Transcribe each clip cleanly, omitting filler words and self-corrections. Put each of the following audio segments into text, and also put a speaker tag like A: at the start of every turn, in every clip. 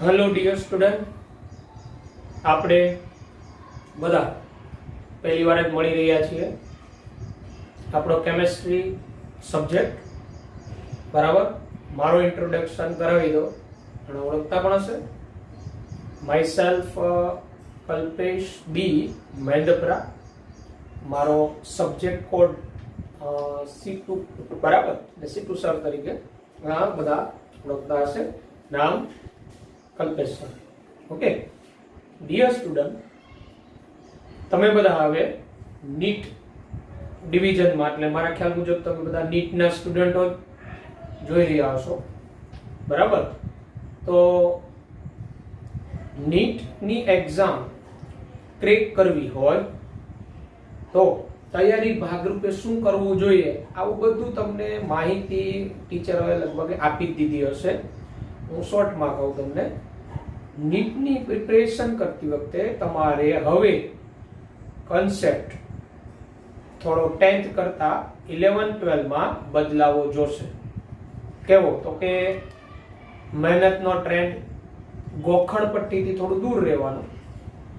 A: Hello dear student, આપણે બધા પહેલી વાર જ મળી રહ્યા છીએ. આપણો કેમેસ્ટ્રી સબ્જેક્ટ બરાબર. મારો ઇન્ટ્રોડક્શન કરાવી દો અને ઓળખતા પણ હશે. માય સેલ્ફ કલ્પેશ બી મેંદપરા. મારો સબ્જેક્ટ કોડ C2 બરાબર, એટલે C2 સર તરીકે આ બધા ઓળખતા હશે. નામ Kalpesh sir. Okay dear student, તમે બધા હવે નીટ ડિવિઝનમાં, એટલે મારા ખ્યાલ મુજબ તમે બધા નીટના સ્ટુડન્ટો જોઈ રહ્યા હશો બરાબર. તો નીટની એક્ઝામ ક્રેક કરવી હોય તો તૈયારી ભાગરૂપે શું કરવું જોઈએ, આવું બધું તમને માહિતી ટીચરોએ લગભગ આપી જ દીધી હશે. હું શોર્ટમાં કહું તમને. નીટની પ્રિપેરેશન કરતી વખતે તમારે હવે કન્સેપ્ટ થોડો 10th કરતા 11-12 માં બદલાવો જોશે. કેવો? તો કે મહેનતનો ટ્રેન્ડ, ગોખણ પટ્ટીથી થોડું દૂર રહેવાનું.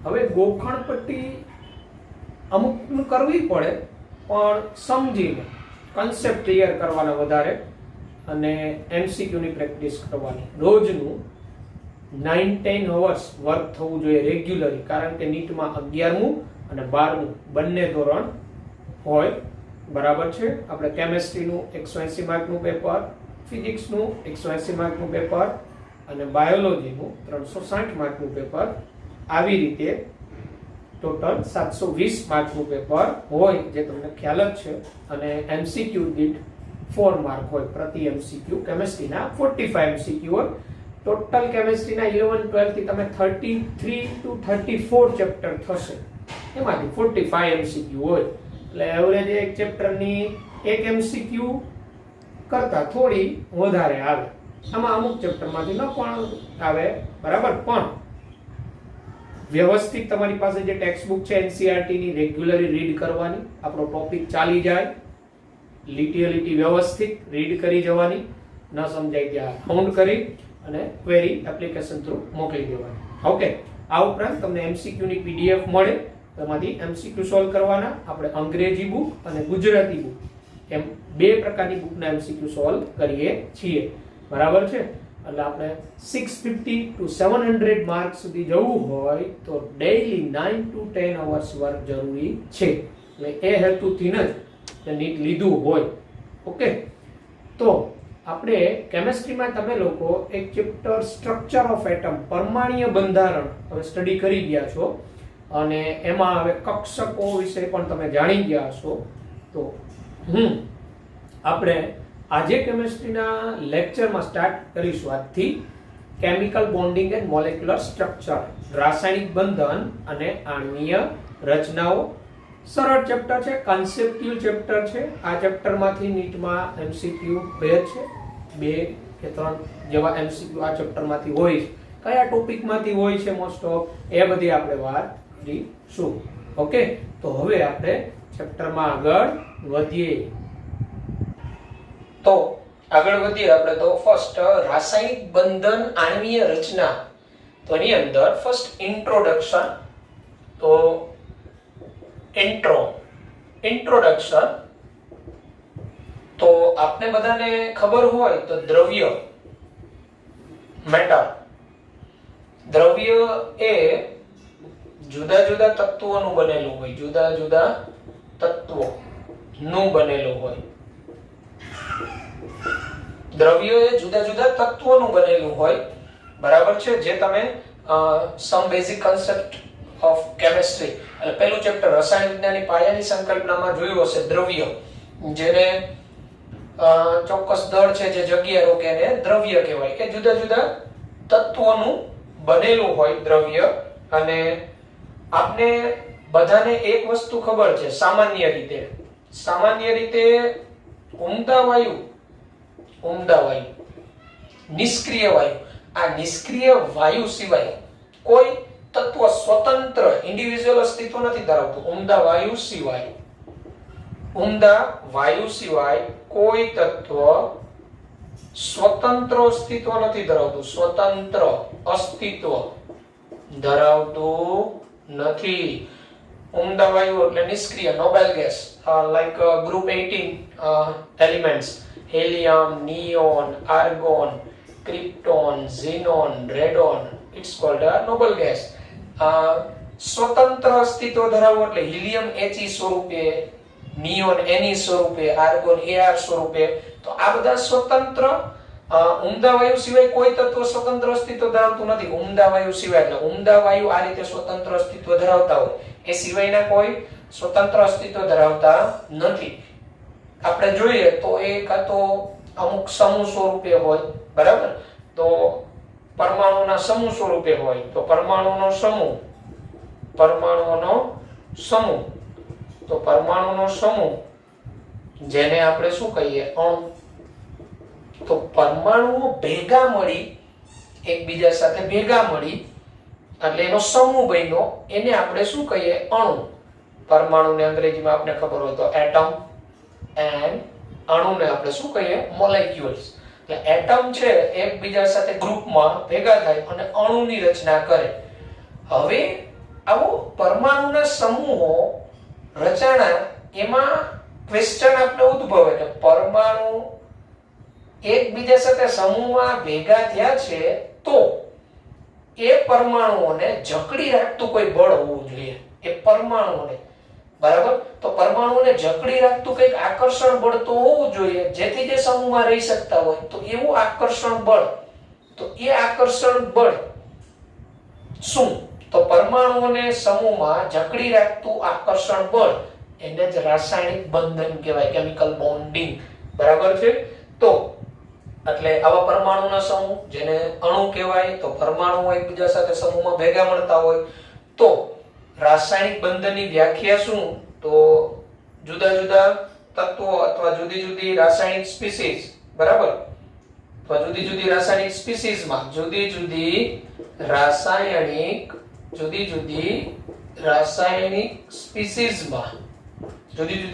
A: હવે ગોખણ પટ્ટી અમુક કરવી પડે, પણ સમજીને કન્સેપ્ટ ક્લિયર કરવાના વધારે, અને MCQ ની પ્રેક્ટિસ કરવાની. રોજનું 9-10 અવર્સ વર્ક થવું જોઈએ રેગ્યુલરી, કારણ કે નીટમાં 11મું અને 12મું બંને ધોરણ હોય બરાબર છે. આપણે કેમેસ્ટ્રીનું 180 માર્કનું પેપર, ફિઝિક્સનું 180 માર્કનું પેપર અને બાયોલોજીનું 360 માર્કનું પેપર, આવી રીતે ટોટલ 720 માર્કનું પેપર હોય, જે તમને ખ્યાલ જ છે. અને MCQ દીઠ 4 માર્ક હોય પ્રતિ MCQ. કેમેસ્ટ્રીના 45 MCQ હોય. ટોટલ કેમેસ્ટ્રીના 11-12 થી તમે 33 to 34 ચેપ્ટર થશે, એમાંથી 45 MCQ હોય. એટલે એવરેજ એક ચેપ્ટરની એક MCQ કરતા થોડી વધારે આવે. આમાં અમુક ચેપ્ટરમાંથી ન પણ આવે બરાબર, પણ વ્યવસ્થિત તમારી પાસે જે ટેક્સ્ટ બુક છે NCERT ની રેગ્યુલરી રીડ કરવાની. આપણો ટોપિક ચાલી જાય, લીટીએ લીટી વ્યવસ્થિત રીડ કરી જવાની. ન સમજાય ત્યાં ફાઉન્ડ કરી અને ક્વેરી એપ્લિકેશન થ્રુ મોકલી દેવાની. ઓકે, આ ઉપરાંત તમને MCQ ની PDF મળે, તેમાંથી MCQ સોલ્વ કરવાના. આપણે અંગ્રેજી બુક અને ગુજરાતી બુક એમ બે પ્રકારની બુકના MCQ સોલ્વ કરીએ છીએ બરાબર છે. એટલે આપણે 650 to 700 માર્ક સુધી જવું હોય તો ડેઈલી 9 to 10 અવર્સ વર્ક જરૂરી છે. એટલે એ હેતુથી જ નીટ લીધું હોય. ઓકે, તો આપણે કેમેસ્ટ્રીમાં તમે લોકો એક ચેપ્ટર સ્ટ્રક્ચર ઓફ એટમ, પરમાણ્વીય બંધારણ હવે સ્ટડી કરી ગયા છો, અને એમાં હવે કક્ષકો વિશે પણ તમે જાણી ગયા હશો. તો આપણે આજે કેમેસ્ટ્રીના લેક્ચરમાં સ્ટાર્ટ કરીશું આજથી chemical bonding and molecular structure, રાસાયણિક બંધન અને આણ્વીય રચનાઓ. સરળ ચેપ્ટર છે, કન્સેપ્ચ્યુઅલ ચેપ્ટર છે. આ ચેપ્ટરમાંથી નીટમાં MCQ હોય છે, 2 કે 3 જેવા MCQ આ ચેપ્ટરમાંથી હોય છે. કયા ટોપિકમાંથી હોય છે મોસ્ટ ઓફ, એ બધી આપણે વાત કરીશું. ઓકે, તો હવે આપણે ચેપ્ટરમાં આગળ વધીએ. તો આગળ વધીએ આપણે તો ફર્સ્ટ રાસાયણિક બંધન આણ્વીય રચના. તો એની અંદર ફર્સ્ટ ઇન્ટ્રોડક્શન. તો ઇન્ટ્રોડક્શન તો આપને બધાને ખબર હોય તો દ્રવ્ય, મેટર, દ્રવ્ય એ જુદા જુદા તત્વોનું બનેલું હોય, જુદા જુદા તત્વોનું બનેલું હોય. દ્રવ્ય એ જુદા જુદા તત્વોનું બનેલું હોય બરાબર છે. જે તમે સમ બેઝિક કન્સેપ્ટ ઓફ કેમેસ્ટ્રી, એટલે પહેલું ચેપ્ટર રસાયણ વિજ્ઞાનની પાયાની સંકલ્પનામાં જોયું હશે. દ્રવ્ય, જેને ચોક્કસ દળ છે જે જગ્યા રોકે એને દ્રવ્ય કહેવાય. કે જુદા જુદા તત્વોનું બનેલું હોય દ્રવ્ય. અને આપને બધાને એક વસ્તુ ખબર છે, સામાન્ય રીતે ઉમદા વાયુ, નિષ્ક્રિય વાયુ, આ નિષ્ક્રિય વાયુ સિવાય કોઈ તત્વ સ્વતંત્ર ઇન્ડિવિડ્યુઅલ અસ્તિત્વ નથી ધરાવતું. ઉમદા વાયુ સિવાય કોઈ તત્વ સ્વતંત્ર અસ્તિત્વ નથી ધરાવતું, સ્વતંત્ર અસ્તિત્વ ધરાવતું નથી. ઉમદા વાયુ એટલે નિષ્ક્રિય, noble gas, like group 18 elements, helium, neon, argon, krypton, xenon, radon, it's called a noble gas. સ્વતંત્ર અસ્તિત્વ ધરાવવું એટલે હિલિયમ He સ્વરૂપે, નિયોન Ne સ્વરૂપે, આર્ગોન Ar સ્વરૂપે. તો આ બધા સ્વતંત્ર, ઉમદા વાયુ સિવાય કોઈ તત્વ સ્વતંત્ર અસ્તિત્વ ધરાવતું નથી. ઉમદા વાયુ સિવાય, એટલે ઉમદા વાયુ આ રીતે સ્વતંત્ર અસ્તિત્વ ધરાવતા હોય, એ સિવાયના કોઈ સ્વતંત્ર અસ્તિત્વ ધરાવતા નથી. આપણે જોઈએ તો એ કાં તો અમુક સમૂહ સ્વરૂપે હોય, બરાબર, તો પરમાણુના સમૂહ સ્વરૂપે હોય, તો પરમાણુનો સમૂહ, તો પરમાણુનો સમૂહ જેને આપણે શું કહીએ, અણુ. તો પરમાણુઓ ભેગા મળી, એકબીજા સાથે ભેગા મળી એટલે એનો સમૂહ બન્યો, એને આપણે શું કહીએ, અણુ. પરમાણુને અંગ્રેજીમાં આપણે ખબર હોય તો એટમ, એન્ડ અણુને આપણે શું કહીએ, મોલેક્યુલ્સ. એટલે એટમ છે એકબીજા સાથે ગ્રુપમાં ભેગા થાય અને અણુની રચના કરે. હવે આવો પરમાણુના સમૂહો રચના, એમાં ક્વેશ્ચન આપણે ઉદ્ભવે કે પરમાણુ એકબીજા સાથે સમૂહમાં ભેગા થયા છે તો એ પરમાણુઓને જકડી રાખતું કોઈ બળ હોવું જોઈએ. એ પરમાણુઓને, બરાબર, તો પરમાણુઓને જકડી રાખતું કંઈક આકર્ષણ બળ તો હોવું જોઈએ જેથી તે સમૂહમાં રહી શકતા હોય. તો એવું આકર્ષણ બળ, તો એ આકર્ષણ બળ શું? તો પરમાણુઓને સમૂહમાં જકડી રાખતું આકર્ષણ બળ, એને જ રાસાયણિક બંધન કહેવાય, કેમિકલ બોન્ડિંગ, બરાબર છે. તો એટલે આવા પરમાણુના સમૂહ જેને અણુ કહેવાય, તો પરમાણુઓ એકબીજા સાથે સમૂહમાં ભેગા મળતા હોય તો રાસાયણિક બંધનની વ્યાખ્યા શું? તો જુદા જુદા તત્વો અથવા જુદી જુદી રાસાયણિક સ્પીસીઝ, બરાબર, તો જુદી જુદી રાસાયણિક સ્પીસીઝમાં જુદી જુદી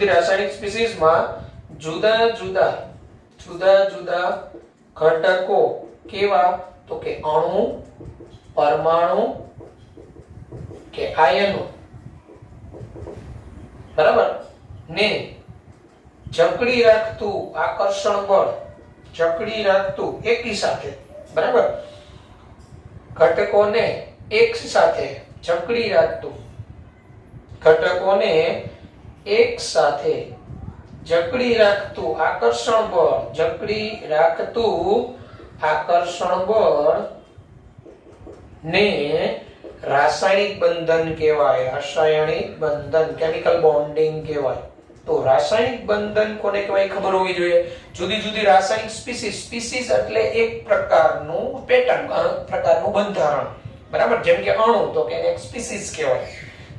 A: રાસાયણિક સ્પીસીઝમાં જુદા જુદા ઘટકો કેવા? તો કે અણુ, પરમાણુ કે આયનો, બરાબર, ને જકડી રાખતું આકર્ષણ બળ, જકડી રાખતું એકી સાથે, બરાબર, ઘટકોને એક સાથે જકડી રાખતું, ઘટકોને એક સાથે જકડી રાખતું આકર્ષણ બળ, જકડી રાખતું આકર્ષણ બળ ને રાસાયણિક બંધન કહેવાય. રાસાયણિક બંધન, કેમિકલ બોન્ડિંગ કહેવાય. તો રાસાયણિક બંધન કોને કહેવાય ખબર હોવી જોઈએ. જુદી જુદી રાસાયણિક સ્પીસીઝ એટલે એક પ્રકારનું પેટર્ન, પ્રકારનું બંધારણ, બરાબર, જેમ કે અણુ, તો કે એક સ્પીસીઝ કહેવાય.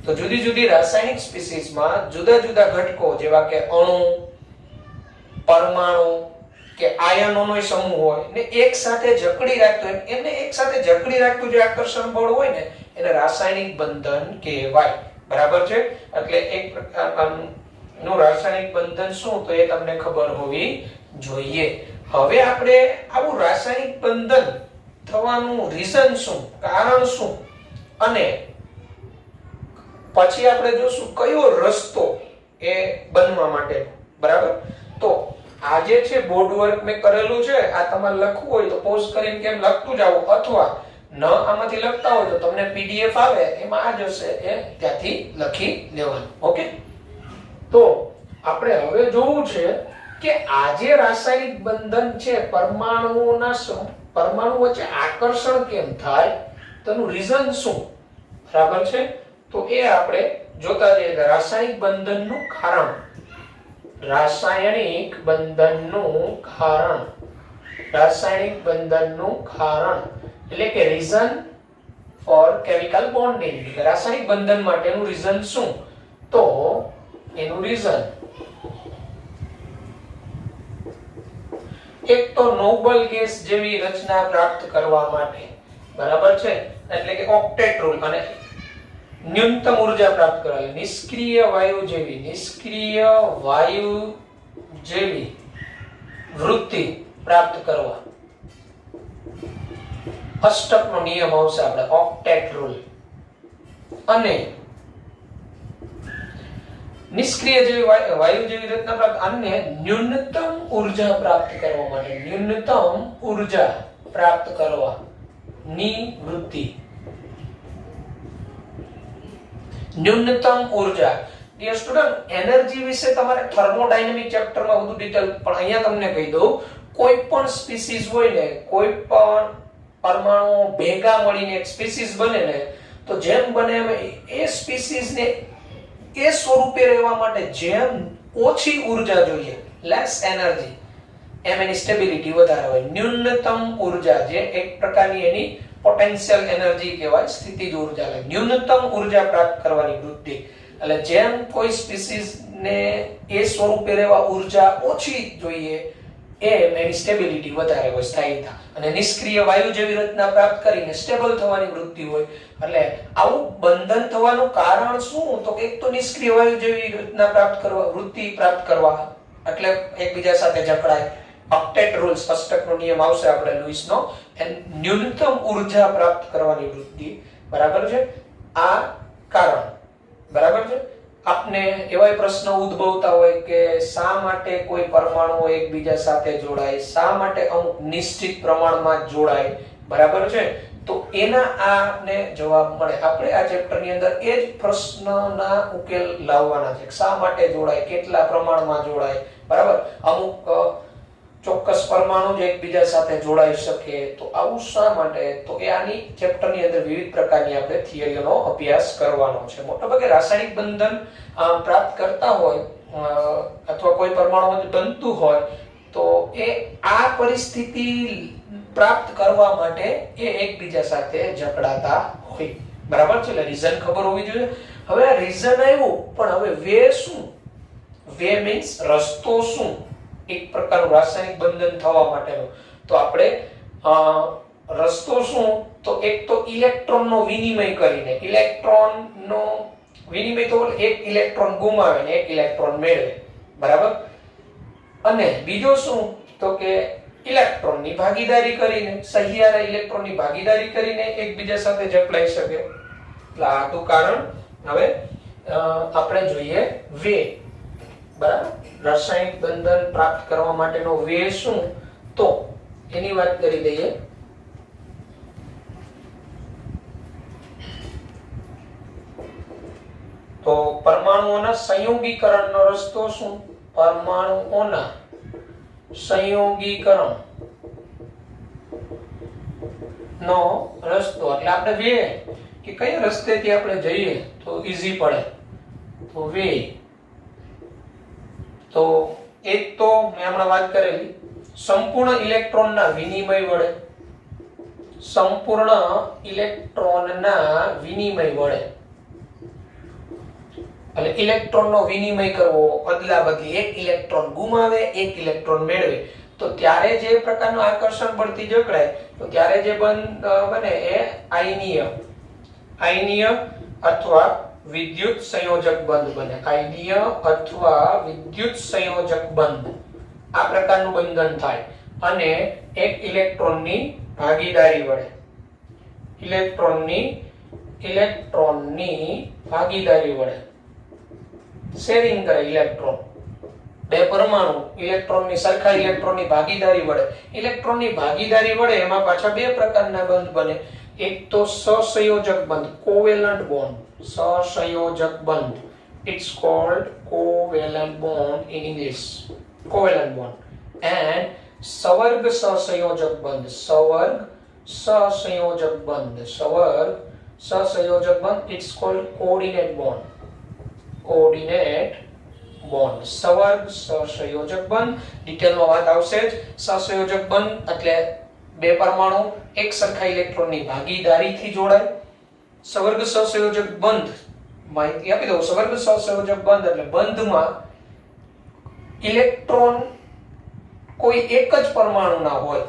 A: તો જુદી જુદી રાસાયણિક સ્પીસીઝમાં જુદા જુદા ઘટકો જેવા કે અણુ, પરમાણુ કે આયનોનો સમૂહ હોય ને એક સાથે જકડી રાખતું, એને એક સાથે જકડી રાખતું જે આકર્ષણ બળ હોય ને એને રાસાયણિક બંધન કહેવાય, બરાબર છે. એટલે એક પ્રકારનું રાસાયણિક બંધન શું, તો એ તમને ખબર હોવી જોઈએ. હવે આપણે આવું રાસાયણિક બંધન થવાનું રીઝન શું, કારણ શું, અને પછી આપણે જોશું કયો રસ્તો એ બનવા માટે, બરાબર. તો આ જે છે બોર્ડ વર્ક મેં કરેલું છે, આ તમારે લખવું હોય તો પોઝ કરીને કેમ લખતું જાવ, અથવા ન આમાંથી લખતા હોય તો તમને પીડીએફ આવે એમાં આ જશે, એ ત્યાંથી લખી લેવાનું. ઓકે, તો આપણે હવે જોવું છે કે આ જે રાસાયણિક બંધન છે, પરમાણુ વચ્ચે આકર્ષણ કેમ થાય, તેનું રીઝન શું, બરાબર છે. તો એ આપણે જોતા જઈએ. રાસાયણિક બંધનનું કારણ, રાસાયણિક બંધનનું કારણ એટલે કે રીઝન ફોર કેમિકલ બોન્ડિંગ. રાસાયણિક બંધન માટેનું રીઝન શું? તો એનું રીઝન એક તો નોબલ ગેસ જેવી રચના પ્રાપ્ત કરવા માટે, બરાબર છે, એટલે કે ઓક્ટેટ રૂલ, અને ન્યૂનતમ ઉર્જા પ્રાપ્ત કરવા, નિષ્ક્રિય વાયુ જેવી વૃત્તિ પ્રાપ્ત કરવા, અષ્ટકનો નિયમ આવશે આપણે ઓક્ટેટ રૂલ. અને નિષ્ક્રિય જેવી વાયુ જેવી રચના પ્રાપ્ત અને ન્યૂનતમ ઊર્જા પ્રાપ્ત કરવા માટે ન્યૂનતમ ઊર્જા પ્રાપ્ત કરવા ની વૃત્તિ. ન્યૂનતમ ઊર્જા. ડિયર સ્ટુડન્ટ, એનર્જી વિશે તમારે થર્મોડાયનેમિક ચેપ્ટરમાં વધુ ડિટેલ, પણ અહીંયા તમને કહી દઉં, કોઈ પણ સ્પીસીસ હોય ને, કોઈ પણ પરમાણુ ભેગા મળીને એક સ્પીસીસ બને ને, તો જેમ બને એમ એ સ્પીસીસને એ સ્વરૂપે રહેવા માટે જેમ ઓછી ઊર્જા જોઈએ, લેસ એનર્જી, એમ એની સ્ટેબિલિટી વધારે હોય. ન્યૂનતમ ઊર્જા જે એક પ્રકારની એની પોટેન્શિયલ એનર્જી કહેવાય, સ્થિતિજ ઊર્જા. એટલે ન્યૂનતમ ઊર્જા પ્રાપ્ત કરવાની વૃત્તિ. એટલે જેમ કોઈ સ્પીસીસ ને એ સ્વરૂપે રહેવા ઊર્જા ઓછી જોઈએ એમ એની સ્ટેબિલિટી વધારે હોય, સ્થાયીતા. અને નિષ્ક્રિય વાયુ જેવી રચના પ્રાપ્ત કરીને સ્ટેબલ થવાની વૃત્તિ હોય. એટલે આવું બંધન થવાનું કારણ શું? તો એક તો નિષ્ક્રિય વાયુ જેવી રચના પ્રાપ્ત કરવા, વૃત્તિ પ્રાપ્ત કરવા, એટલે એકબીજા સાથે જકડાય. ઓક્ટેટ રૂલ્સ, અષ્ટકનો નિયમ આવશે આપણે લુઈસનો. ન્યૂનતમ ઊર્જા પ્રાપ્ત કરવાની વૃત્તિ. બરાબર છે? આ કારણ. બરાબર છે? આપને એવાય પ્રશ્ન ઉદ્ભવતા હોય કે શા માટે કોઈ પરમાણુઓ એકબીજા સાથે જોડાય, શા માટે અમુક નિશ્ચિત પ્રમાણમાં જોડાય. બરાબર છે? તો એના આને જવાબ મળે. આપણે આ ચેપ્ટરની અંદર એ જ પ્રશ્નના ઉકેલ લાવવાના છે. શા માટે જોડાય, કેટલા પ્રમાણમાં જોડાય. બરાબર? અમુક ચોક્કસ પરમાણુ જ એકબીજા સાથે જોડાઈ શકે, તો આવું શા માટે? તો એ આની ચેપ્ટરની અંદર વિવિધ પ્રકારની આપણે થિયરીઓનો અભ્યાસ કરવાનો છે. મોટાભાગે રાસાયણિક બંધન પ્રાપ્ત કરતા હોય અથવા કોઈ પરમાણુ બનતું હોય તો એ આ પરિસ્થિતિ પ્રાપ્ત કરવા માટે એ એકબીજા સાથે જકડાતા હોય. બરાબર છે? એટલે રીઝન ખબર હોવી જોઈએ. હવે આ રીઝન આવ્યું, પણ હવે વે શું? વે મીન્સ રસ્તો શું? એક પ્રકારનું રાસાયણિક બંધન થવા માટેનો. તો આપણે રસ્તો શું? તો એક તો ઇલેક્ટ્રોનનો વિનિમય કરીને, ઇલેક્ટ્રોનનો વિનિમય તો એક ઇલેક્ટ્રોન ગુમાવે ને એક ઇલેક્ટ્રોન મેળવે. બરાબર? અને બીજો શું? તો કે ઇલેક્ટ્રોનની ભાગીદારી કરીને, સહિયારા ઇલેક્ટ્રોનની ભાગીદારી કરીને એકબીજા સાથે જકડાઈ શકે. એટલે આ હતું કારણ. હવે આપણે જોઈએ વે. બરાબર? રાસાયણિક બંધન પ્રાપ્ત કરવા માટેનો વે શું? તો એની વાત કરી દઈએ. તો પરમાણુઓના સંયોગીકરણનો રસ્તો શું? પરમાણુઓના સંયોગીકરણ નો રસ્તો. એટલે આપણે વે કે કયા રસ્તેથી આપણે જઈએ તો ઈઝી પડે, તો વે. તો એક તો મેં હમણાં વાત કરેલી, સંપૂર્ણ ઇલેક્ટ્રોનના વિનિમય વડે. સંપૂર્ણ ઇલેક્ટ્રોનના વિનિમય વડે. એટલે ઇલેક્ટ્રોનનો વિનિમય કરવો, અદલા બદલી, એક ઇલેક્ટ્રોન ગુમાવે એક ઇલેક્ટ્રોન મેળવે, તો ત્યારે જે પ્રકારનું આકર્ષણ બળથી જકડાય, તો ત્યારે જે બને એ આયનીય, આયનીય અથવા વિદ્યુત સંયોજક બંધ બને. આયનીય અથવા વિદ્યુત સંયોજક બંધ, આ પ્રકારનું બંધન થાય. અને એક ઇલેક્ટ્રોનની ભાગીદારી વડે, ઇલેક્ટ્રોનની ભાગીદારી વડે શેરિંગ કરે. ઇલેક્ટ્રોન, બે પરમાણુ ઇલેક્ટ્રોનની, સરખા ઇલેક્ટ્રોનની ભાગીદારી વડે, ઇલેક્ટ્રોનની ભાગીદારી વડે એમાં પાછા બે પ્રકારના બંધ બને. એક તો સહસંયોજક બંધ, કોવેલન્ટ બોન્ડ. સહસંયોજક બંધ, it's called covalent bond in English, covalent bond. And સવર્ગ સહસંયોજક બંધ, સવર્ગ સહસંયોજક બંધ, સવર્ગ સહસંયોજક બંધ, it's called coordinate bond, coordinate bond. સવર્ગ સહસંયોજક બંધ ડિટેલમાં વાત આવશે જ. સહસંયોજક બંધ એટલે બે પરમાણુ એક સરખા ઇલેક્ટ્રોનની ભાગીદારીથી જોડાય. સવર્ગ સહસંયોજક બંધ માહિતી આપી દઉં. સવર્ગ સહસંયોજક બંધ એટલે બંધમાં ઇલેક્ટ્રોન કોઈ એક જ પરમાણુના હોય,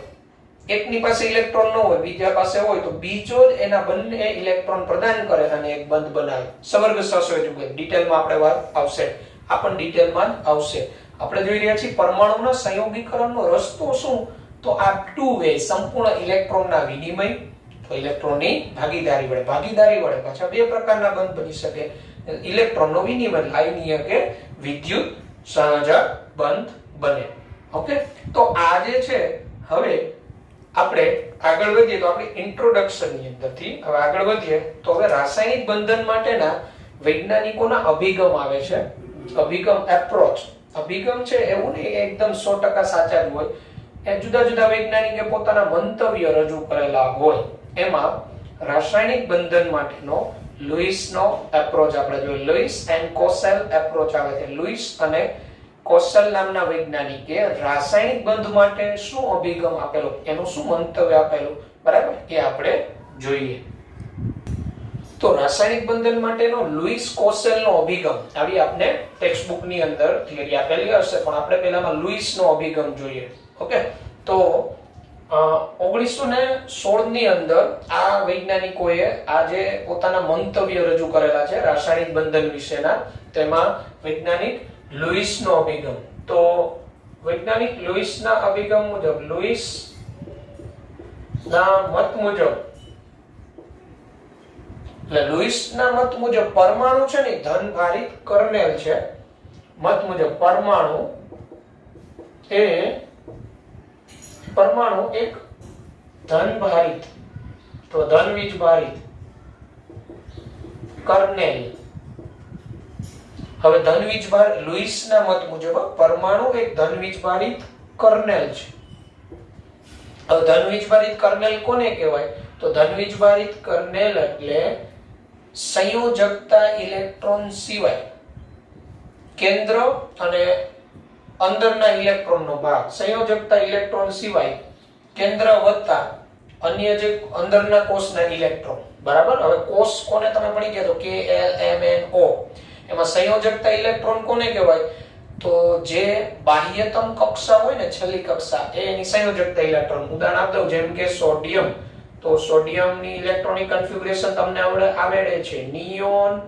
A: એકની પાસે ઇલેક્ટ્રોન ન હોય, બીજા પાસે હોય, તો બીજો જ એના બંને ઇલેક્ટ્રોન પ્રદાન કરે અને એક બંધ બનાવે. સવર્ગ સહસંયોજક બંધ ડિટેલમાં આપણે વાત આવશે, આ પણ ડિટેલમાં આવશે. આપણે જોઈ રહ્યા છીએ પરમાણુના સંયોગીકરણનો રસ્તો શું? તો આ ટુ વે, સંપૂર્ણ ઇલેક્ટ્રોનના વિનિમય તો ઇલેક્ટ્રોનની ભાગીદારી વડે પાછા બે પ્રકારના બંધ બની શકે, ઇલેક્ટ્રોનનો વિનિમય આયનીય કે વિદ્યુત સંયોજક બંધ બને. ઓકે, તો આ જે છે હવે આપણે આગળ વધીએ તો આપણે ઇન્ટ્રોડક્શન ની અંદરથી હવે આગળ વધીએ તો હવે રાસાયણિક બંધન માટેના વૈજ્ઞાનિકોના અભિગમ આવે છે. અભિગમ એપ્રોચ, અભિગમ છે એવું નહીં એકદમ 100% સાચા જ હોય, એ જુદા જુદા વૈજ્ઞાનિકે પોતાના મંતવ્ય રજૂ કરેલા હોય. એમાં રાસાયણિક બંધન માટેનો લુઈસનો એપ્રોચ આપણે જોઈએ. લુઈસ એન્ડ કોસેલ એપ્રોચ આવે છે. લુઈસ અને કોસેલ નામના વૈજ્ઞાનિકે રાસાયણિક બંધ માટે શું અભિગમ આપેલો, એનું શું મંતવ્ય આપેલું, બરાબર, એ આપણે જોઈએ. તો રાસાયણિક બંધન માટેનો લુઈસ કોસેલનો અભિગમ આવી આપણે ટેક્સ્ટ બુક ની અંદર થિયરી આપેલી હશે, પણ આપણે પહેલામાં લુઈસનો અભિગમ જોઈએ. ઓકે, તો 1916 ની અંદર આ વૈજ્ઞાનિકોએ આજે પોતાના મંતવ્ય રજૂ કરેલા છે રાસાયણિક બંધન વિશેના. તેમાં વૈજ્ઞાનિક લુઈસનો અભિગમ, તો વૈજ્ઞાનિક લુઈસના અભિગમ મુજબ, લુઈસ ના મત મુજબ, એટલે લુઈસના મત મુજબ પરમાણુ છે ને ધનભારિત કર્નેલ છે. મત મુજબ પરમાણુ એક ધનભારિત, તો ધનવીજભારિત કર્નેલ. હવે લુઈસના મત મુજબ પરમાણુ એક ધનવીજભારિત કર્નેલ છે. હવે ધનવીજભારિત કર્નેલ કોને કહેવાય? તો ધનવીજભારિત કર્નેલ એટલે સંયોજકતા ઇલેક્ટ્રોન સિવાય કેન્દ્ર અને અંદરના ઇલેક્ટ્રોનનો ભાગ, સંયોજકતા ઇલેક્ટ્રોન સિવાય કેન્દ્ર વત્તા અન્ય જે અંદરના કોષના ઇલેક્ટ્રોન, બરાબર. હવે કોષ કોને તમે ભણી ગયા તો KLMNO, એમાં સંયોજકતા ઇલેક્ટ્રોન કોને કહેવાય? તો જે બાહ્યતમ કક્ષા હોય ને, છેલ્લી કક્ષા, એ એની સંયોજકતા ઇલેક્ટ્રોન. ઉદાહરણ આપી દઉં, જેમ કે સોડિયમ, તો સોડિયમની ઇલેક્ટ્રોનિક કન્ફિગ્યુરેશન તમને આવડે છે, નિયોન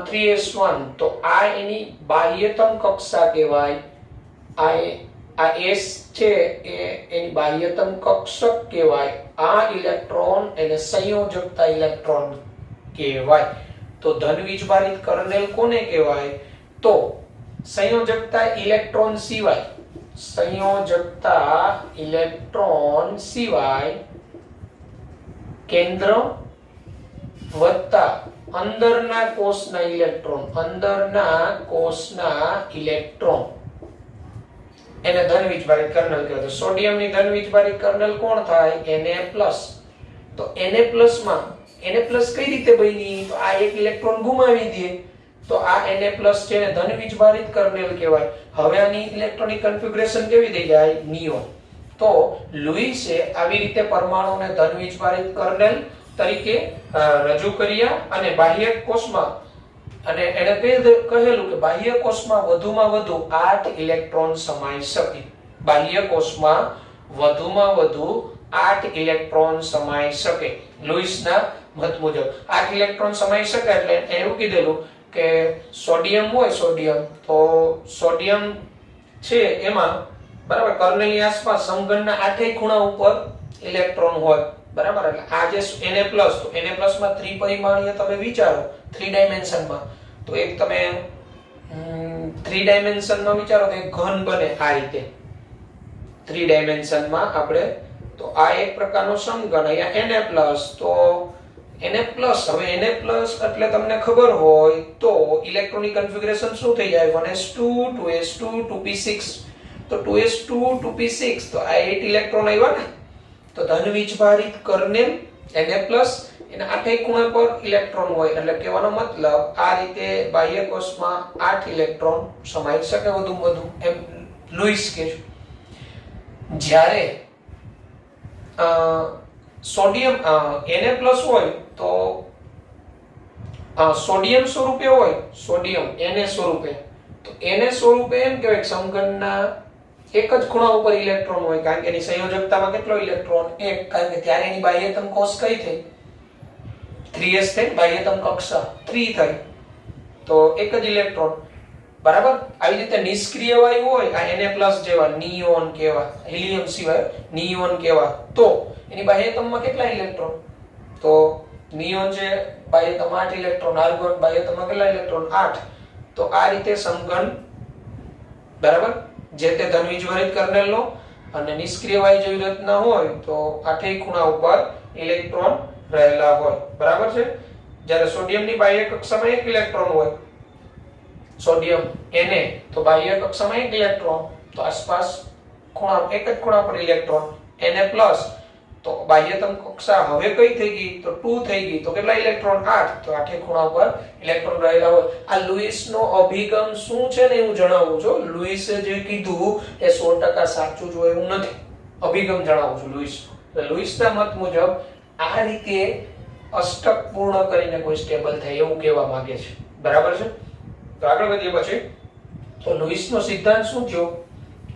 A: 3s1, તો આ એની બાહ્યતમ કક્ષા કહેવાય. આ S છે એ એની બાહ્યતમ કક્ષક કહેવાય. આ ઇલેક્ટ્રોન એને સંયોજકતા ઇલેક્ટ્રોન કહેવાય. તો ધનવીજભારિત કર્નેલ કોને કહેવાય? તો સંયોજકતા ઇલેક્ટ્રોન સિવાય કેન્દ્ર વત્તા અંદરના કોષના ઇલેક્ટ્રોન, એને ધનવીજભારિત કર્નેલ કહેવાય. તો સોડિયમની ધનવીજભારિત કર્નેલ કોણ થાય? Na+. તો Na+ માં Na+ કઈ રીતે બની? તો આ એક ઇલેક્ટ્રોન ગુમાવી દે, તો આ Na+ છે ને ધનવીજભારિત કર્નેલ કહેવાય. હવે આની ઇલેક્ટ્રોનિક કન્ફિગ્યુરેશન કેવી થઈ જાય? નિયોન. તો લુઈસે આવી રીતે પરમાણુને ધનવીજભારિત કર્નેલ તરીકે રજૂ કર્યા અને બાહ્ય કોષમાં, અને એને કહેલું કે બાહ્ય કોષમાં વધુમાં વધુ 8 ઇલેક્ટ્રોન સમાઈ શકે. બાહ્ય કોષમાં વધુમાં વધુ 8 ઇલેક્ટ્રોન સમાઈ શકે. લુઈસના મત મુજબ 8 ઇલેક્ટ્રોન સમાઈ શકે એટલે એવું કીધેલું કે સોડિયમ હોય, તો સોડિયમ છે એમાં, બરાબર, કર્નેલની આસપાસ સમઘનના 8 ખૂણા ઉપર ઇલેક્ટ્રોન હોય, બરાબર. એટલે આ જે Na+, તો Na+ માં ત્રિપરિમાણીય તમે વિચારો, 3 ડાયમેન્શનમાં, તો એક તમે 3 ડાયમેન્શનમાં વિચારો તો એક ઘન બને આ રીતે 3 ડાયમેન્શનમાં આપણે. તો આ એક પ્રકારનો સમઘન. અહીંયા Na+, તો Na+, હવે Na+ એટલે તમને ખબર હોય તો ઇલેક્ટ્રોનિક કન્ફિગ્યુરેશન શું થઈ જાય? 1s2 2s2 2p6. તો 2s2 2p6, તો આ 8 ઇલેક્ટ્રોન આવ્યા ને. તો ધનવીજભારિત કર્નેલ Na+, એના 8 ખૂણા પર ઇલેક્ટ્રોન હોય, એટલે કહેવાનો મતલબ આ રીતે બાહ્ય કોષમાં 8 ઇલેક્ટ્રોન સમાઈ શકે વધુમાં વધુ, એમ લુઈસ કહે છે. જ્યારે સોડિયમ Na+ હોય તો સોડિયમ સ્વરૂપે હોય, સોડિયમ Na સ્વરૂપે, તો Na સ્વરૂપે એમ કહેવાય સમઘનના એક જ ખૂણા ઉપર ઇલેક્ટ્રોન હોય, કારણ કે એની સંયોજકતામાં કેટલો ઇલેક્ટ્રોન? 1, કારણ કે ત્યારે એની બાહ્યતમ કોષ કઈ થઈ? 3s થઈ, બાહ્યતમ કક્ષા 3 થઈ, તો એક જ ઇલેક્ટ્રોન. બરાબર. આવી રીતે નિષ્ક્રિય વાયુ હોય આ Na+ જેવા નિયોન કેવા, હિલિયમ સિવાય નિયોન કેવા, તો એની બાહ્યતમમાં કેટલા ઇલેક્ટ્રોન? તો નિયોન છે બાહ્યતમ 8 ઇલેક્ટ્રોન, આર્ગોન બાહ્યતમમાં કેટલા ઇલેક્ટ્રોન? 8. તો આ રીતે સમઘન, બરાબર, જે તે ધન વીજભારિત કર્નેલનો અને નિષ્ક્રિય વાયુ જેવી રચના હોય તો આઠેય ખૂણા ઉપર ઇલેક્ટ્રોન રહેલા હોય, બરાબર છે. જ્યારે સોડિયમની બાહ્ય કક્ષામાં 1 ઇલેક્ટ્રોન હોય, સોડિયમ Na, તો બાહ્ય કક્ષામાં 1 ઇલેક્ટ્રોન, તો આસપાસ ખૂણા એક જ ખૂણા પર ઇલેક્ટ્રોન Na+, તો બાહ્યતમ કક્ષા હવે કઈ થઈ ગઈ? તો 2 થઈ ગઈ. તો કેટલા ઇલેક્ટ્રોન? 8. તો આઠે ખૂણા ઉપર ઇલેક્ટ્રોન રહેલા હોય. આ લુઈસનો અભિગમ શું છે ને હું જણાવું છું. લુઈસે જે કીધું એ 100% સાચું જ હોય એવું નથી. અભિગમ જણાવું છું લુઈસનો. તો લુઈસના મત મુજબ આ રીતે અષ્ટક પૂર્ણ કરીને કોઈ સ્ટેબલ થાય એવું કહેવા માંગે છે, બરાબર છે. તો આગળ વધીએ પછી. તો લુઈસનો સિદ્ધાંત શું થયો?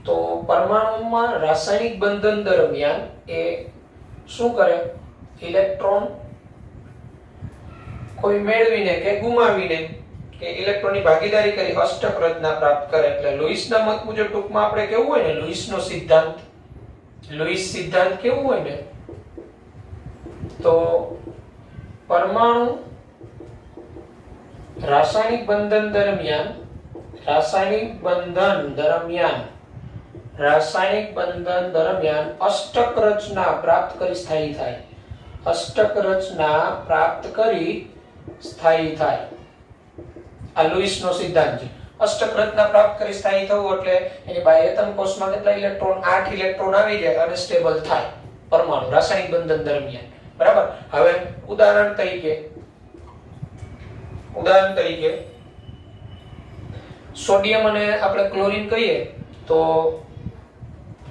A: તો પરમાણુમાં રાસાયણિક બંધન દરમિયાન એ શું કરે? ઇલેક્ટ્રોન કોઈ મેળવીને કે ગુમાવીને કે ઇલેક્ટ્રોનની ભાગીદારી કરી અષ્ટક રચના પ્રાપ્ત કરે. એટલે લુઈસના મત મુજબ ટૂંકમાં આપણે કેવું હોય ને, લુઈસનો સિદ્ધાંત, લુઈસ સિદ્ધાંત કેવું હોય ને, તો પરમાણુ રાસાયણિક બંધન દરમિયાન, રાસાયણિક બંધન દરમિયાન અષ્ટક રચના પ્રાપ્ત કરી સ્થાયી થાય. અષ્ટક રચના પ્રાપ્ત કરી સ્થાયી થાય. આ લુઈસનો સિદ્ધાંત છે. અષ્ટક રચના પ્રાપ્ત કરી સ્થાયી થવું એટલે એની બાહ્યતમ કોષમાં કેટલા ઇલેક્ટ્રોન? 8 ઇલેક્ટ્રોન આવી જાય અને સ્ટેબલ થાય પરમાણુ રાસાયણિક બંધન દરમિયાન, બરાબર. હવે ઉદાહરણ તરીકે સોડિયમ અને આપણે ક્લોરીન કહીએ તો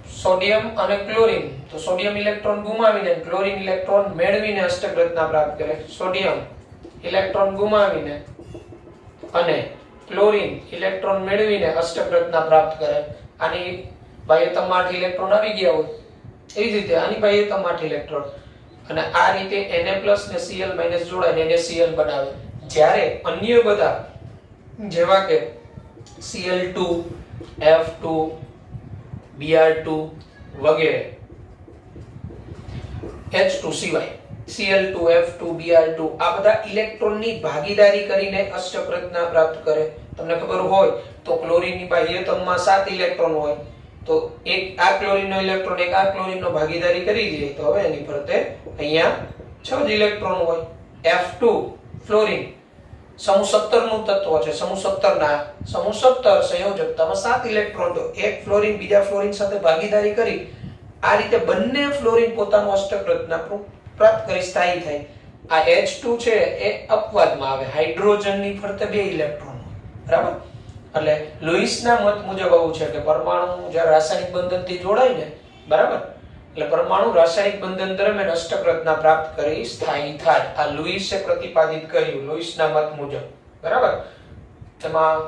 A: સોડિયમ અને ક્લોરીન, તો સોડિયમ ઇલેક્ટ્રોન ગુમાવીને ક્લોરીન ઇલેક્ટ્રોન મેળવીને અષ્ટક રચના પ્રાપ્ત કરે. સોડિયમ ઇલેક્ટ્રોન ગુમાવીને અને ક્લોરીન ઇલેક્ટ્રોન મેળવીને અષ્ટક રચના પ્રાપ્ત કરે. આની બાહ્યતમ 8 ઇલેક્ટ્રોન આવી ગયા હોય, એ જ રીતે આની બાહ્યતમ 8 ઇલેક્ટ્રોન, અને આ રીતે Na+ ને Cl- જોડાઈને NaCl બનાવે. જ્યારે અન્ય બધા જેવા કે Cl2, F2, Br2 વગેરે, H2 સિવાય Cl2, F2, Br2 આ બધા ઇલેક્ટ્રોનની ભાગીદારી કરીને અષ્ટક રચના પ્રાપ્ત કરે. તમને ખબર હોય તો ક્લોરીનની બાહ્યતમમાં 7 ઇલેક્ટ્રોન હોય, તો એક આ ક્લોરીનનો ઇલેક્ટ્રોન એક આ ક્લોરીનનો ભાગીદારી કરી દે તો હવે એની ફરતે અહીંયા 6 જ ઇલેક્ટ્રોન હોય. F2 ફ્લોરીન સમૂહ 17 નું તત્વ છે. સમૂહ 17 સંયોજકતામાં 7 ઇલેક્ટ્રોન, તો એક ફ્લોરીન બીજા ફ્લોરીન સાથે ભાગીદારી કરી આ રીતે બંને ફ્લોરીન પોતાનું અષ્ટક રચના પ્રાપ્ત કરી સ્થાયી થાય. આ H2 છે એ અપવાદમાં આવે, હાઇડ્રોજનની ફરતે 2 ઇલેક્ટ્રોન હોય, બરાબર. એટલે લુઈસના મત મુજબ આવું છે કે પરમાણુ જ્યારે રાસાયણિક બંધનથી જોડાય ને, બરાબર, એટલે પરમાણુ રાસાયણિક બંધન દરમિયાન અષ્ટક રચના પ્રાપ્ત કરી સ્થાયી થાય. આ લુઈસે પ્રતિપાદિત કર્યું લુઈસના મત મુજબ, બરાબર. એમાં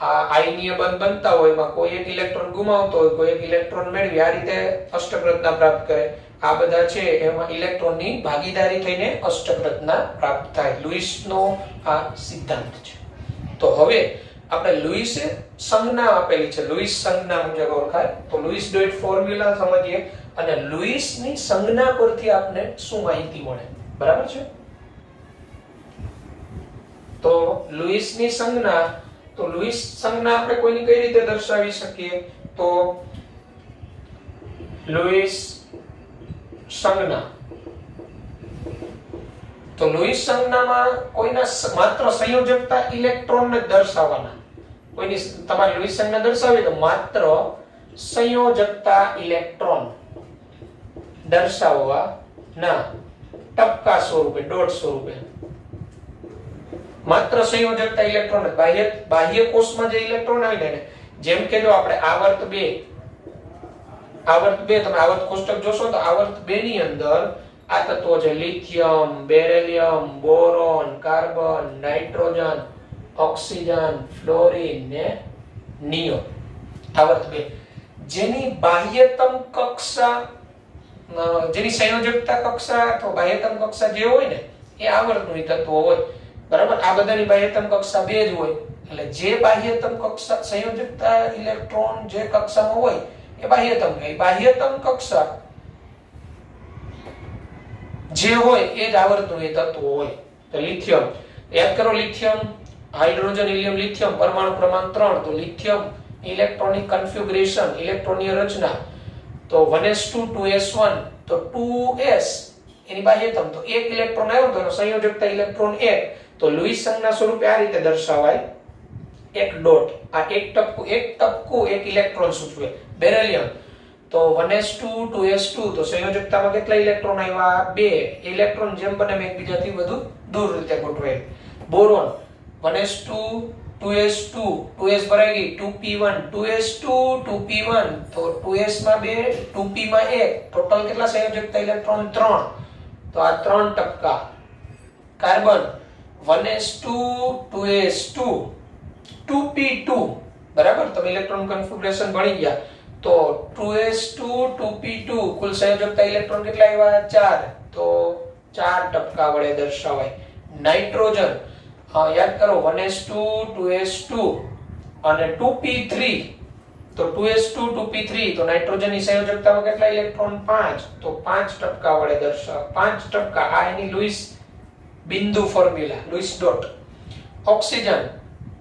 A: આ આયનીય બંધ બનતા હોય, એમાં કોઈ એક ઇલેક્ટ્રોન ગુમાવતો હોય, કોઈ એક ઇલેક્ટ્રોન મેળવી આ રીતે અષ્ટક રચના પ્રાપ્ત કરે. આ બધા છે એમાં ઇલેક્ટ્રોનની ભાગીદારી થઈને અષ્ટક રચના પ્રાપ્ત થાય. લુઈસનો આ સિદ્ધાંત છે. તો હવે આપણે લુઈસે સંજ્ઞા આપેલી છે, લુઈસ સંજ્ઞા મુજબ ઓળખાય. તો લુઈસ ડોઇટ ફોર્મ્યુલા સમજીએ અને લુઈસની સંજ્ઞા પરથી આપણે શું માહિતી મળે, બરાબર છે. તો લુઈસની સંજ્ઞા, તો લુઈસ સંજ્ઞા આપણે કોઈની કઈ રીતે દર્શાવી શકીએ? તો લુઈસ સંજ્ઞા, તો લુઈસ સંજ્ઞામાં કોઈના માત્ર સંયોજકતા ઇલેક્ટ્રોનને દર્શાવવાના. કોઈની તમારે લુઈસ સંજ્ઞા દર્શાવી તો માત્ર સંયોજકતા ઇલેક્ટ્રોન દર્શાવવા ના, ટપકા સ્વરૂપે, ડોટ સ્વરૂપે, માત્ર સંયોજકતા ઇલેક્ટ્રોન. બાહ્ય કોષમાં જે ઇલેક્ટ્રોન આવી ને, જેમ કે જો આપણે આવર્ત 2 તમે આવર્ત કોષ્ટક જોશો તો આવર્ત 2 ની અંદર આ તત્વો છે lithium, beryllium, boron, carbon, nitrogen, oxygen, fluorine ને નિયોન. આવર્ત 2 જેની બાહ્યતમ કક્ષા, જેની સંયોજકતા કક્ષા અથવા બાહ્યતમ કક્ષા જે હોય ને એ આવર્તનું તત્વો હોય, બરાબર. આ બધાની બાહ્યતમ કક્ષા 2 જ હોય એટલે જે બાહ્યતમ કક્ષા સંયોજકતા ઇલેક્ટ્રોન જે કક્ષામાં હોય એ બાહ્યતમ કહેવાય. બાહ્યતમ કક્ષા જે હોય એ જ આવર્તનું એ તત્વ હોય. તો લિથિયમ યાદ કરો, લિથિયમ, હાઇડ્રોજન, હિલિયમ, લિથિયમ, પરમાણુ ક્રમાંક 3. તો લિથિયમ ઇલેક્ટ્રોનિક કન્ફિગ્યુરેશન, ઇલેક્ટ્રોનીય રચના, તો 1s2 2s1, તો 2s એની બાહ્યતમ, તો એક ઇલેક્ટ્રોન આવ્યો તો એનો સંયોજકતા ઇલેક્ટ્રોન 1. તો લુઈસ સંજ્ઞા સ્વરૂપે આ રીતે દર્શાવાય, એક ડોટ, આ એક ટપકું એક ઇલેક્ટ્રોન સૂચવે. બેરિલિયમ તો 1s2 2s2, તો સંયોજકતામાં કેટલા ઇલેક્ટ્રોન આવ્યા? 2. ઇલેક્ટ્રોન જેમ બને એમ એકબીજાથી વધુ દૂર રીતે ગોઠવાય. બોરોન 1s2 2s2, 2s ભરાઈ ગઈ, 2p1, 2s2 2p1, તો 2s માં 2, 2p માં 1, ટોટલ કેટલા સંયોજકતા ઇલેક્ટ્રોન? 3. તો આ 3 ટપકા. કાર્બન 1s2 2s2 2p2, બરાબર? તમે ઇલેક્ટ્રોન કન્ફિગ્યુરેશન ભણી ગયા. તો 2s2 2p2, કુલ સંયોજકતા ઇલેક્ટ્રોન કેટલા આવ્યા? 4. તો 4 ટપકા વડે દર્શાવાય. નાઇટ્રોજન યાદ કરો, 1s2 2s2 અને 2p3, તો 2s2 2p3, તો નાઇટ્રોજનની સંયોજકતામાં કેટલા ઇલેક્ટ્રોન? 5. તો 5 ટપકા વડે દર્શાવ. 5 ટપકા, આ એની લુઈસ બિંદુ formula, Louis dot. Oxygen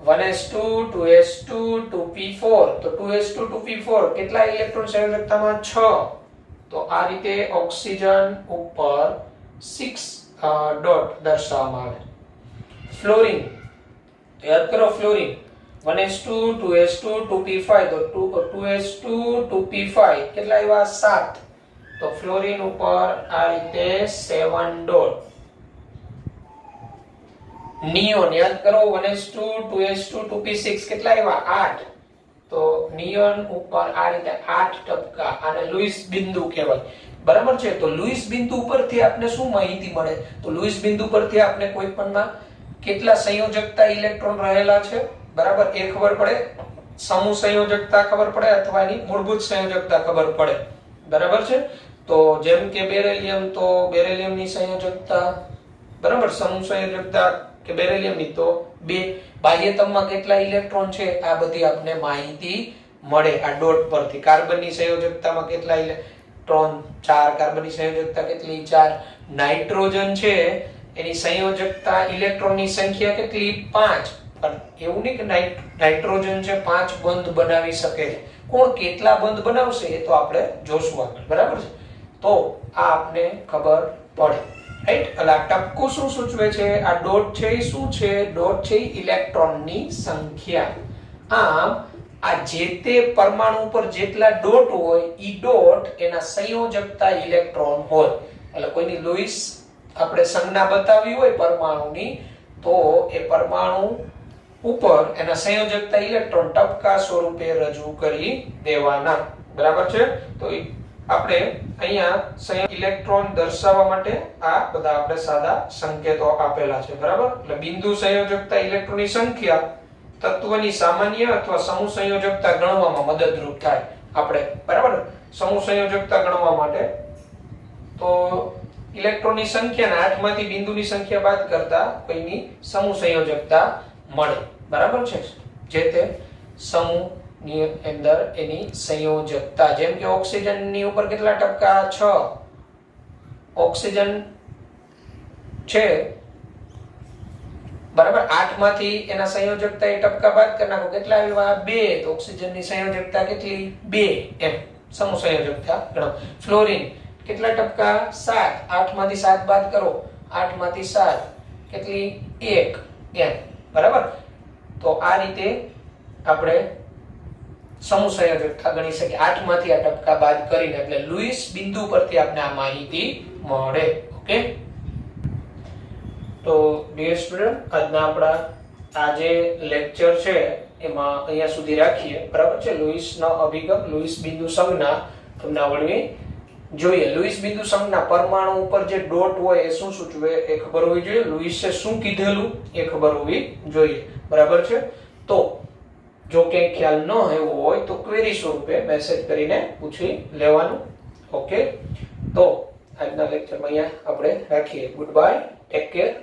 A: 1s2 2s2 2p4, તો 2s2 2p4 કેટલા ઇલેક્ટ્રોન સંયોજકતામાં? 6. તો આ રીતે ઓક્સિજન ઉપર 6 ડોટ દર્શાવવામાં આવે. ફ્લોરિન યાદ કરો, ફ્લોરિન 1s2 2s2 2p5, તો 2s2 2p5 કેટલા આવ્યા? 7. તો ફ્લોરિન ઉપર આ રીતે 7 ડોટ. નિયોન યાદ કરો, 1s2 2s2 2p6 કેટલા આવ્યા? 8. તો નિયોન ઉપર આ રીતે 8 ટપકા. આને લુઈસ બિંદુ કહેવાય, બરાબર છે? તો લુઈસ બિંદુ ઉપરથી આપણે શું માહિતી મળે? તો લુઈસ બિંદુ પરથી આપણે કોઈ પણના કેટલા સંયોજકતા ઇલેક્ટ્રોન રહેલા છે, બરાબર, એ ખબર પડે. સમૂહ સંયોજકતા ખબર પડે અથવા એની મૂળભૂત સંયોજકતા ખબર પડે, બરાબર છે? તો જેમ કે બેરિલિયમ, તો બેરિલિયમની સંયોજકતા, બરાબર, સમૂહ સંયોજકતા કે બેરિલિયમની તો 2. બાહ્યતમમાં કેટલા ઇલેક્ટ્રોન છે આ બધી આપણે માહિતી મળે આ ડોટ પરથી. કાર્બનની સંયોજકતામાં કેટલા ઇલેક્ટ્રોન? 4. કાર્બનની સંયોજકતા કેટલી? 4. નાઇટ્રોજન છે એની સંયોજકતા ઇલેક્ટ્રોનની સંખ્યા કેટલી? 5. પણ એવું નહીં કે નાઇટ્રોજન છે 5 બંધ બનાવી શકે છે. કોણ કેટલા બંધ બનાવશે એ તો આપણે જોશું આગળ, બરાબર છે? તો આ આપને ખબર પડે, રાઈટ? એટલે આ ટપકું શું સૂચવે છે? આ ડોટ છે એ શું છે? ડોટ છે ઇલેક્ટ્રોનની સંખ્યા. આમ આ જે તે પરમાણુ ઉપર જેટલા ડોટ હોય ઈ ડોટ એના સંયોજકતા ઇલેક્ટ્રોન હોય. એટલે કોઈની લુઈસ આપણે સંજ્ઞા બતાવી હોય પરમાણુની, તો એ પરમાણુ ઉપર એના સંયોજકતા ઇલેક્ટ્રોન ટપકા સ્વરૂપે રજૂ કરી દેવાના, બરાબર છે? તો આપણે અહીંયા ઇલેક્ટ્રોન દર્શાવવા માટે આ બધા આપણે સાદા સંકેતો આપેલા છે, બરાબર? એટલે બિંદુ સંયોજકતા ઇલેક્ટ્રોનની સંખ્યા તત્વની સામાન્ય અથવા સમૂહ સંયોજકતા ગણવામાં મદદરૂપ થાય આપણે, બરાબર? સમૂહ સંયોજકતા ગણવા માટે તો ઇલેક્ટ્રોનની સંખ્યાના 8 માંથી બિંદુની સંખ્યા બાદ કરતા કોઈની સમૂહ સંયોજકતા મળે, બરાબર છે? જે તે સમૂહની અંદર એની સંયોજકતા, જેમ કે ઓક્સિજનની ઉપર કેટલા ટપકા? 6. ઓક્સિજન છે, બરાબર, 8 માંથી એના સંયોજકતા એ ટપકા બાદ કરી નાખો, કેટલા આવ્યા? 2. તો ઓક્સિજનની સંયોજકતા કેટલી? 2. એમ સમૂહ સંયોજકતા ગણો. ફ્લોરિન કેટલા ટપકા? 7. 8 માંથી 7 બાદ કરો, 8 માંથી 7 કેટલી? 1. એમ, બરાબર? તો આ રીતે આપણે સમૂહ સંયોજકતા ગણી શકીએ 8 માંથી આ ટપકા બાદ કરીને. એટલે લુઈસ બિંદુ પરથી આપણે આ માહિતી મળે. ઓકે, તો ડિયર સ્ટુડન્ટ, આજના આપણા આ જે લેક્ચર છે એમાં અહીંયા સુધી રાખીએ, બરાબર છે? લુઈસનો અભિગમ, લુઈસ બિંદુ સંજ્ઞા તમને આવડવી જોઈએ. લુઈસ બિંદુ સંજ્ઞા પરમાણુ ઉપર જે ડોટ હોય એ શું સૂચવે એ ખબર હોવી જોઈએ. લુઈસે શું કીધેલું એ ખબર હોવી જોઈએ, બરાબર છે? તો જો કે ખ્યાલ ન આવ્યો હોય તો ક્વેરી સ્વરૂપે મેસેજ કરીને પૂછી લેવાનું. ઓકે, તો આજના લેક્ચરમાં અહીંયા આપણે રાખીએ. Good bye, take care.